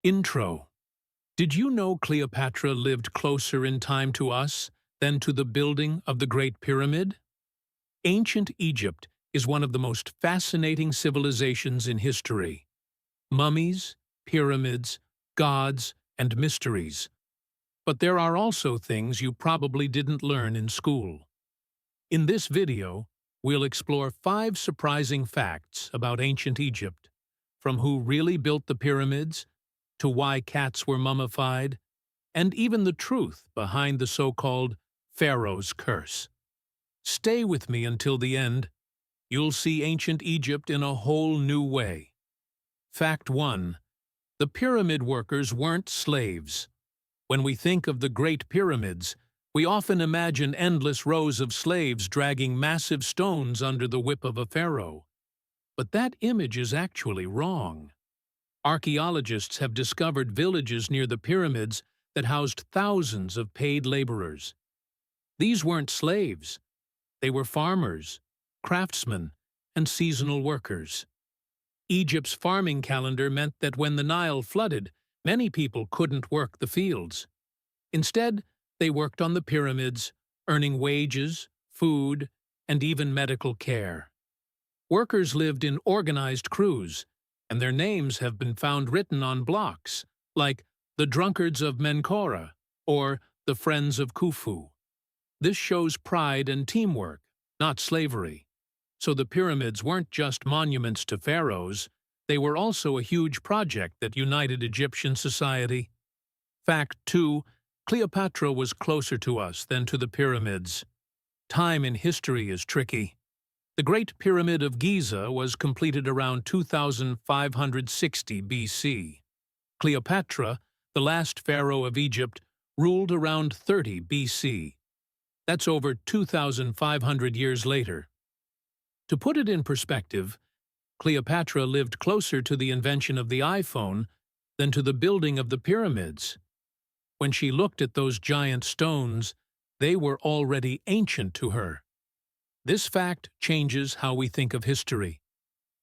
Intro. Did you know Cleopatra lived closer in time to us than to the building of the Great Pyramid? Ancient Egypt is one of the most fascinating civilizations in history. Mummies, pyramids, gods, and mysteries. But there are also things you probably didn't learn in school. In this video, we'll explore 5 surprising facts about ancient Egypt, from who really built the pyramids to why cats were mummified, and even the truth behind the so-called Pharaoh's curse. Stay with me until the end. You'll see ancient Egypt in a whole new way. Fact 1. The pyramid workers weren't slaves. When we think of the Great Pyramids, we often imagine endless rows of slaves dragging massive stones under the whip of a pharaoh. But that image is actually wrong. Archaeologists have discovered villages near the pyramids that housed thousands of paid laborers. These weren't slaves. They were farmers, craftsmen, and seasonal workers. Egypt's farming calendar meant that when the Nile flooded, many people couldn't work the fields. Instead, they worked on the pyramids, earning wages, food, and even medical care. Workers lived in organized crews, and their names have been found written on blocks, like the Drunkards of Menkora or the Friends of Khufu. This shows pride and teamwork, not slavery. So the pyramids weren't just monuments to pharaohs, they were also a huge project that united Egyptian society. Fact 2. Cleopatra was closer to us than to the pyramids. Time in history is tricky. The Great Pyramid of Giza was completed around 2560 BC. Cleopatra, the last pharaoh of Egypt, ruled around 30 BC. That's over 2,500 years later. To put it in perspective, Cleopatra lived closer to the invention of the iPhone than to the building of the pyramids. When she looked at those giant stones, they were already ancient to her. This fact changes how we think of history.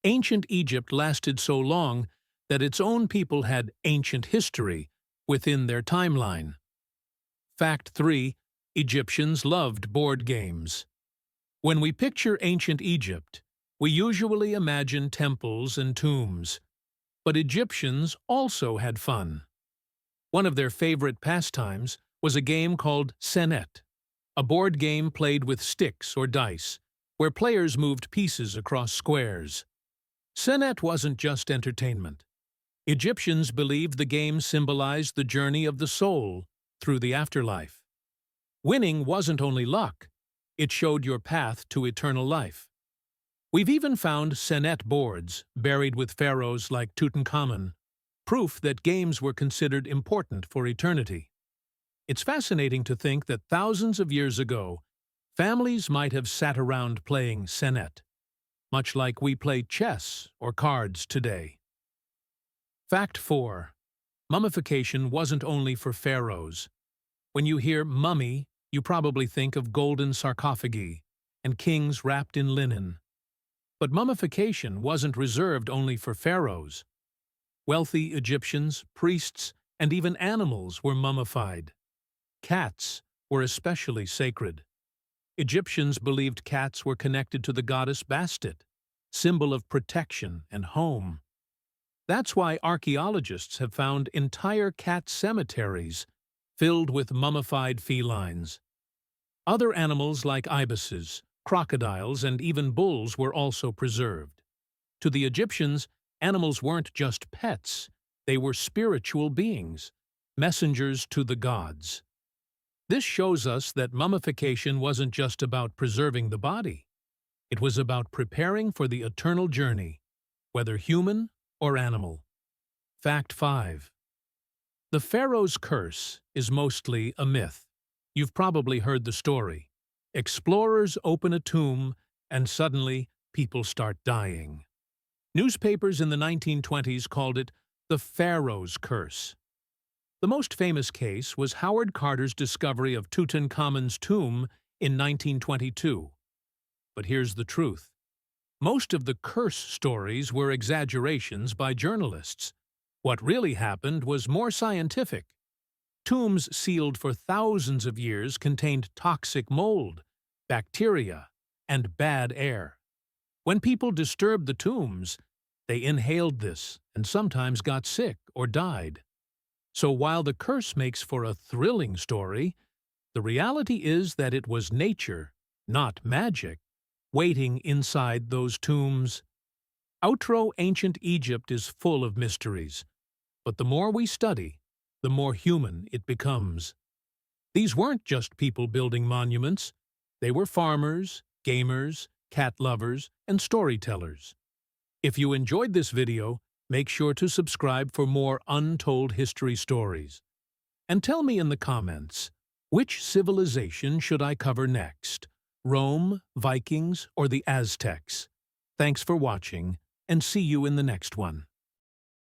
Ancient Egypt lasted so long that its own people had ancient history within their timeline. Fact 3. Egyptians loved board games. When we picture ancient Egypt, we usually imagine temples and tombs. But Egyptians also had fun. One of their favorite pastimes was a game called senet, a board game played with sticks or dice, where players moved pieces across squares. Senet wasn't just entertainment. Egyptians believed the game symbolized the journey of the soul through the afterlife. Winning wasn't only luck, it showed your path to eternal life. We've even found senet boards buried with pharaohs like Tutankhamun, proof that games were considered important for eternity. It's fascinating to think that thousands of years ago, families might have sat around playing senet, much like we play chess or cards today. Fact 4. Mummification wasn't only for pharaohs. When you hear mummy, you probably think of golden sarcophagi and kings wrapped in linen. But mummification wasn't reserved only for pharaohs. Wealthy Egyptians, priests, and even animals were mummified. Cats were especially sacred. Egyptians believed cats were connected to the goddess Bastet, symbol of protection and home. That's why archaeologists have found entire cat cemeteries filled with mummified felines. Other animals like ibises, crocodiles, and even bulls were also preserved. To the Egyptians, animals weren't just pets, they were spiritual beings, messengers to the gods. This shows us that mummification wasn't just about preserving the body. It was about preparing for the eternal journey, whether human or animal. Fact 5. The Pharaoh's curse is mostly a myth. You've probably heard the story. Explorers open a tomb, and suddenly people start dying. Newspapers in the 1920s called it the Pharaoh's curse. The most famous case was Howard Carter's discovery of Tutankhamun's tomb in 1922. But here's the truth. Most of the curse stories were exaggerations by journalists. What really happened was more scientific. Tombs sealed for thousands of years contained toxic mold, bacteria, and bad air. When people disturbed the tombs, they inhaled this and sometimes got sick or died. So while the curse makes for a thrilling story, the reality is that it was nature, not magic, waiting inside those tombs. Outro Ancient Egypt is full of mysteries, but the more we study, the more human it becomes. These weren't just people building monuments. They were farmers, gamers, cat lovers, and storytellers. If you enjoyed this video, make sure to subscribe for more untold history stories. And tell me in the comments, which civilization should I cover next? Rome, Vikings, or the Aztecs? Thanks for watching, and see you in the next one.